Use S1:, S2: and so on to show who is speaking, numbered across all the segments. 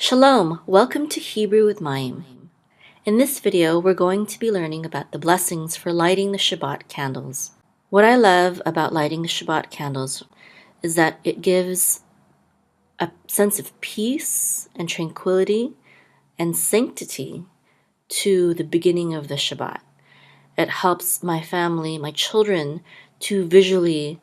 S1: Shalom! Welcome to Hebrew with Mayim. In this video, we're going to be learning about the blessings for lighting the Shabbat candles. What I love about lighting the Shabbat candles is that it gives a sense of peace and tranquility and sanctity to the beginning of the Shabbat. It helps my family, my children, to visually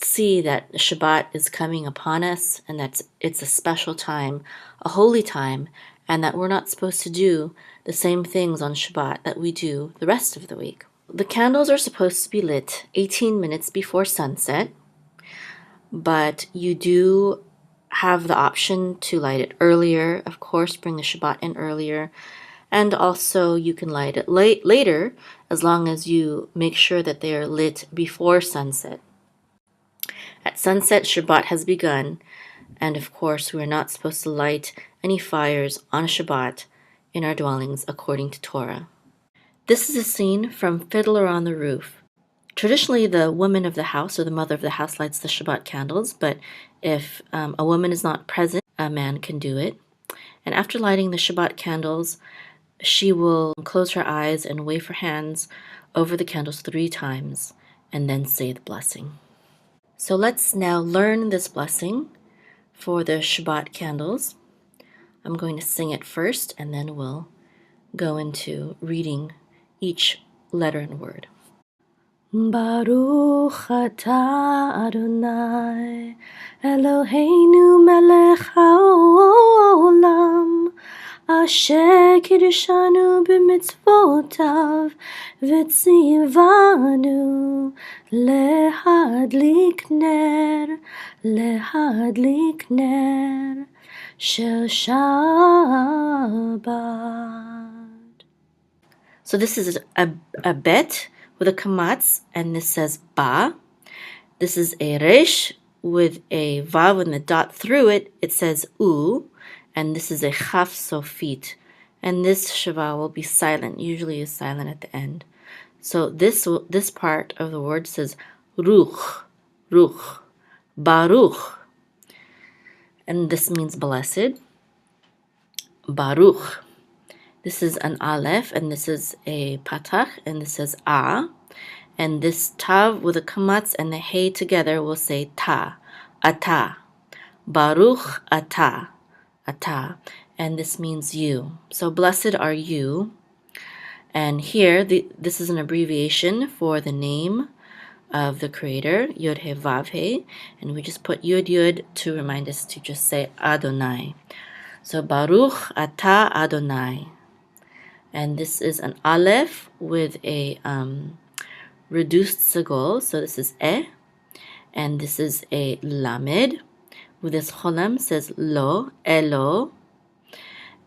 S1: see that Shabbat is coming upon us and that it's a special time, a holy time, and that we're not supposed to do the same things on Shabbat that we do the rest of the week. The candles are supposed to be lit 18 minutes before sunset, but you do have the option to light it earlier. Of course, bring the Shabbat in earlier. And also you can light it later as long as you make sure that they are lit before sunset. At sunset, Shabbat has begun, and of course, we are not supposed to light any fires on Shabbat in our dwellings according to Torah. This is a scene from Fiddler on the Roof. Traditionally, the woman of the house or the mother of the house lights the Shabbat candles, but if a woman is not present, a man can do it. And after lighting the Shabbat candles, she will close her eyes and wave her hands over the candles 3 times and then say the blessing. So let's now learn this blessing for the Shabbat candles. I'm going to sing it first, and then we'll go into reading each letter and word. Baruch atah Adonai Eloheinu melech haolam Asher kiddushanu b'mitzvotav v'tzivanu lehadlik ner shel Shabbat. So this is a bet with a kamatz, and this says ba. This is a resh with a vav and the dot through it. It says u. And this is a chaf sofit. And this shava will be silent, usually is silent at the end. So this part of the word says ruch, baruch. And this means blessed. Baruch. This is an aleph, and this is a patach, and this is a. And this tav with a kamatz and the hey together will say ta, ata. Baruch ata. Ata, and this means you. So blessed are you. And here, this is an abbreviation for the name of the Creator, Yod He Vav He, and we just put Yod Yod to remind us to just say Adonai. So Baruch Ata Adonai. And this is an aleph with a reduced sagol, so this is and this is a lamed. With this cholam says lo, elo.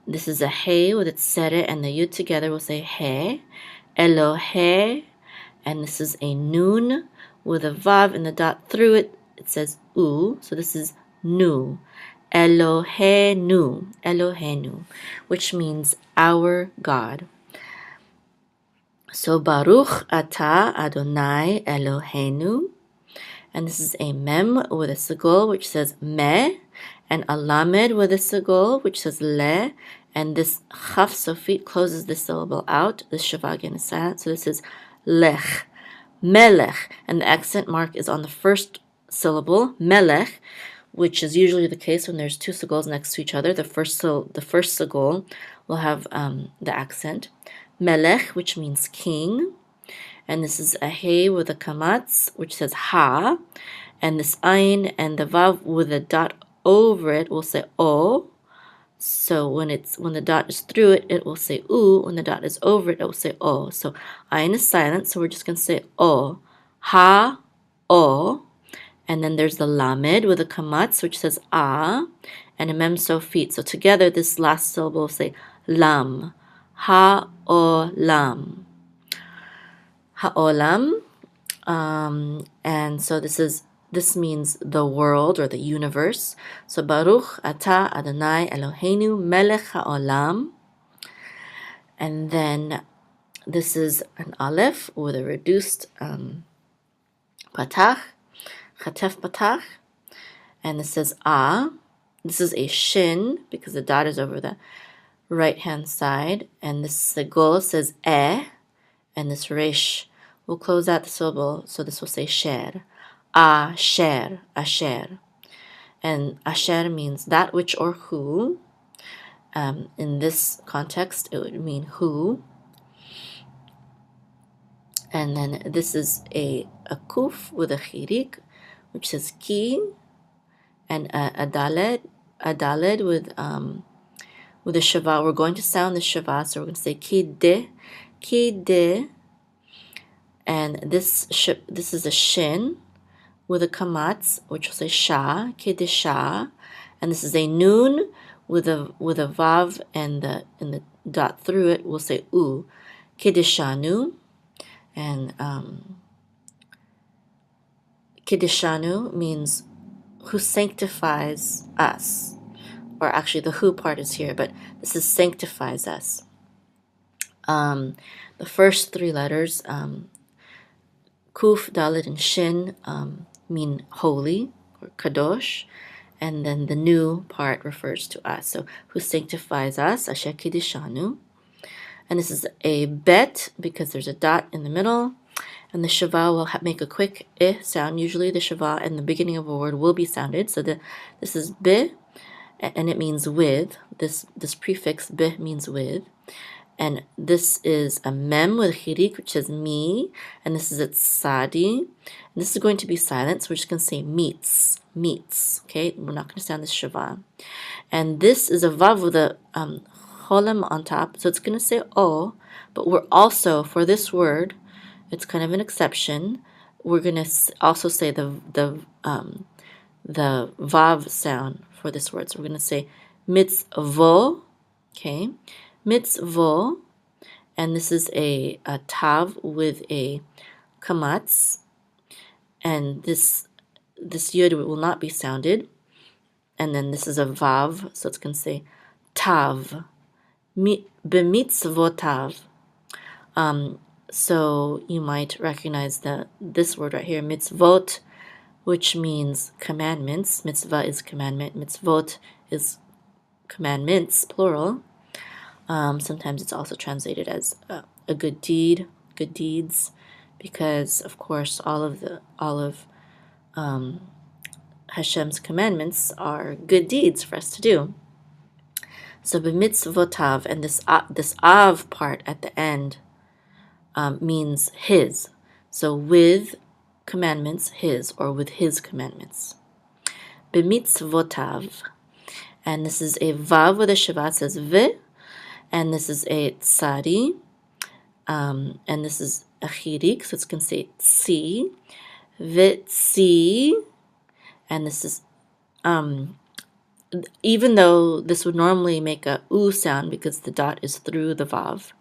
S1: This is a hey with its sere and the yud together will say he, elo he. And this is a nun with a vav and the dot through it. It says u, so this is nu, Elohenu, which means our God. So Baruch Ata Adonai Elohenu. And this is a mem with a sagol, which says me, and a lamed with a sagol, which says le, and this chaf sofit closes the syllable out. This shava again is silent, so this is lech, melech, and the accent mark is on the first syllable, melech, which is usually the case when there's 2 sagols next to each other. The first sagol will have the accent. Melech, which means king. And this is a hey with a kamatz, which says ha. And this ayin and the vav with a dot over it will say o. So when the dot is through it, it will say u. When the dot is over it, it will say o. So ayin is silent, so we're just going to say o. Ha, o. And then there's the lamed with a kamatz, which says a. And a mem sofit. So together, this last syllable will say lam. Ha, o, lam. Ha'olam, and so this means the world or the universe. So Baruch Ata Adonai Eloheinu Melech Ha'olam, and then this is an aleph with a reduced patach, chatef patach, and this says This is a shin because the dot is over the right hand side, and this the gol says and this resh will close out the syllable, so this will say sher. Asher, asher. And asher means that which or who. In this context, it would mean who. And then this is a kuf with a chirik, which says ki, and a daled with a shava. We're going to sound the shava, so we're going to say ki de, and this is a shin with a kamatz, which will say sha, ki de sha, and this is a noon with a vav and the dot through it. We'll say u, ki de shanu, and Kiddushanu means who sanctifies us. Or actually the who part is here, but this is sanctifies us. The first three letters, Kuf, Dalet, and Shin, mean holy or kadosh. And then the new part refers to us. So who sanctifies us, Asher Kiddushanu. And this is a bet because there's a dot in the middle. And the shava will make a quick sound. Usually the shava in the beginning of a word will be sounded. So this is be, and it means with. This prefix be means with. And this is a mem with chirik, which says me. And this is its sadi. And this is going to be silent, so we're just going to say meets. Okay, we're not going to sound this shava. And this is a vav with a cholem on top. So it's going to say o, but we're also, for this word, it's kind of an exception. We're going to also say the vav sound for this word. So we're going to say mitzvo, okay, mitzvo, and this is a tav with a kamatz, and this yud will not be sounded. And then this is a vav, so it's going to say tav, b'mitzvotav. So you might recognize this word right here, mitzvot, which means commandments. Mitzvah is commandment. Mitzvot is commandments, plural. Sometimes it's also translated as a good deed, good deeds, because of course all of Hashem's commandments are good deeds for us to do. So b'mitzvotav, and this av part at the end means his. So with commandments, his, or with his commandments. B'mitzvotav. And this is a vav with a shava, says v. And this is a tsari. And this is a chirik, so it's going to say tsi. Vitsi. And this is, even though this would normally make a u sound because the dot is through the vav,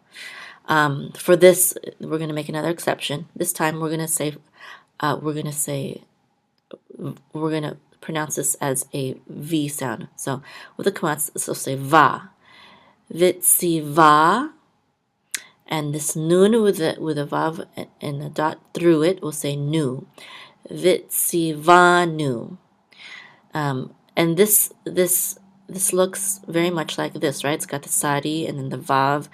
S1: for this, we're going to make another exception. This time we're going to pronounce this as a V sound. So with the kamatz, this will say va. Vitziva. And this nun with a vav and a dot through it will say nu. Vitzivanu. And this looks very much like this, right? It's got the sadi and then the vav.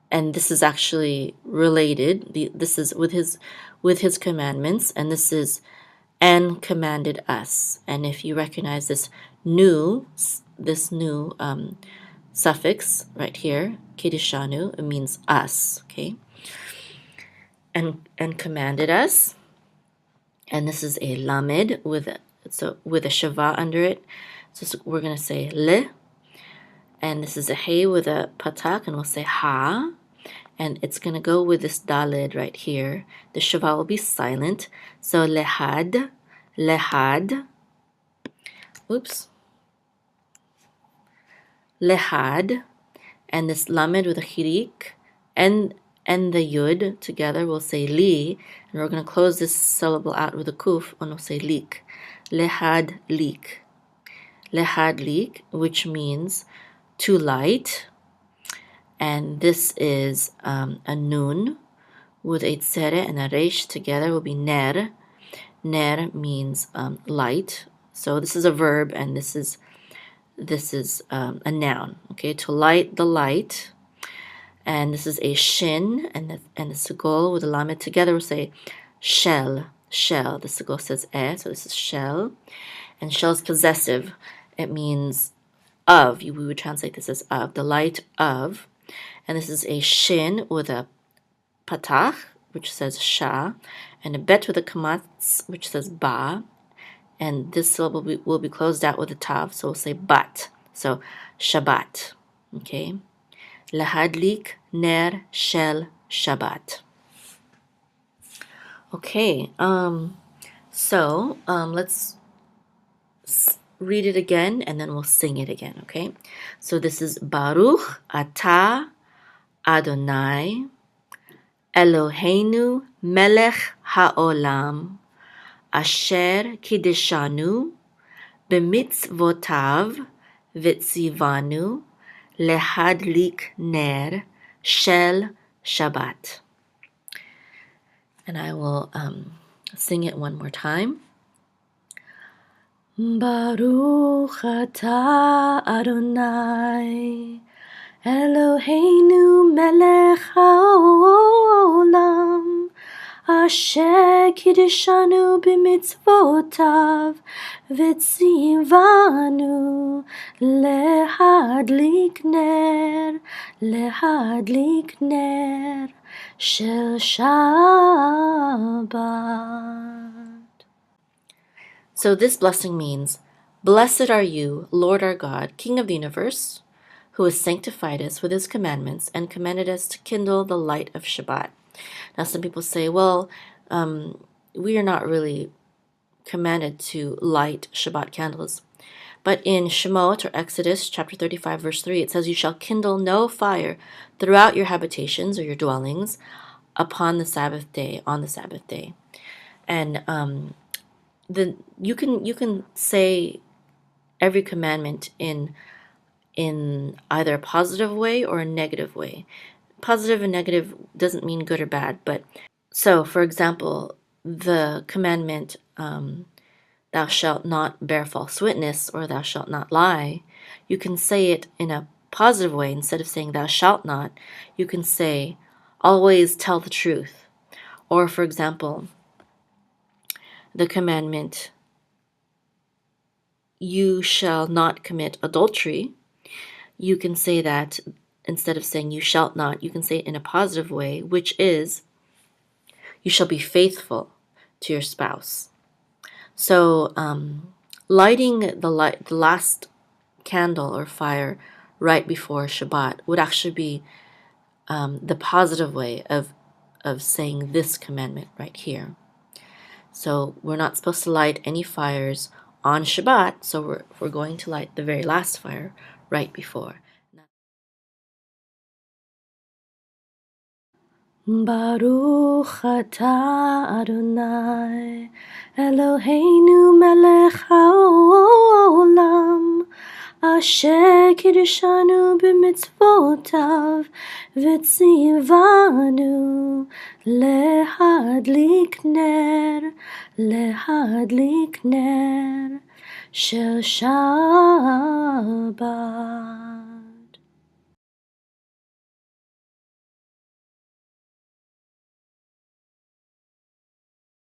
S1: And this is actually related. This is with his commandments, and this is and commanded us. And if you recognize this new suffix right here, kiddushanu, it means us. Okay, and commanded us. And this is a lamed with a shava under it. So we're gonna say le. And this is a hey with a patak, and we'll say ha. And it's going to go with this dalid right here. The shava will be silent. So lehad. Oops. Lehad. And this lamed with a chirik and the yud together will say li. And we're going to close this syllable out with a kuf, and we'll say lik. Lehad lik. Lehad lik, which means to light. And this is a nun with a tzere and a resh together will be ner. Ner means light So this is a verb, and this is a noun. Okay, to light the light, and this is a shin, and the segol with the lamed together will say shell. Shell. The segol says so this is shell, and shell is possessive. It means of. We would translate this as of, the light of, and this is a shin with a patach, which says sha, and a bet with a kamatz, which says ba, and this syllable will be closed out with a tav, so we'll say bat. So Shabbat. Okay. Lahadlik ner shel Shabbat. Okay. Let's read it again, and then we'll sing it again. Okay. So this is Baruch Atah Adonai Eloheinu Melech Haolam Asher Kideshanu B'mitzvotav Vitzivanu Lehadlik Ner Shel Shabbat. And I will sing it one more time. Baruch Atah Adonai Eloheinu Melech Haolam Asher Kideshanu B'mitzvotav Vitzivanu Lehadlik ner Shel Shabbat. So this blessing means, blessed are you, Lord our God, King of the universe, who has sanctified us with his commandments and commanded us to kindle the light of Shabbat. Now some people say, well, we are not really commanded to light Shabbat candles. But in Shemot, or Exodus, chapter 35, verse 3, it says, you shall kindle no fire throughout your habitations or your dwellings upon the Sabbath day, on the Sabbath day. And you can say every commandment in either a positive way or a negative way. Positive and negative doesn't mean good or bad, but so, for example, the commandment, thou shalt not bear false witness, or thou shalt not lie, you can say it in a positive way. Instead of saying thou shalt not, you can say always tell the truth. Or, for example, the commandment, you shall not commit adultery, you can say that instead of saying you shalt not, you can say it in a positive way, which is you shall be faithful to your spouse. So lighting the last candle or fire right before Shabbat would actually be the positive way of saying this commandment right here. So we're not supposed to light any fires on Shabbat, so we're going to light the very last fire right before. Baruch Atah Adonai Eloheinu Melech Haolam Asher Kideshanu B'mitzvotav Vitzivanu Lehadlik ner Shel Shabbat.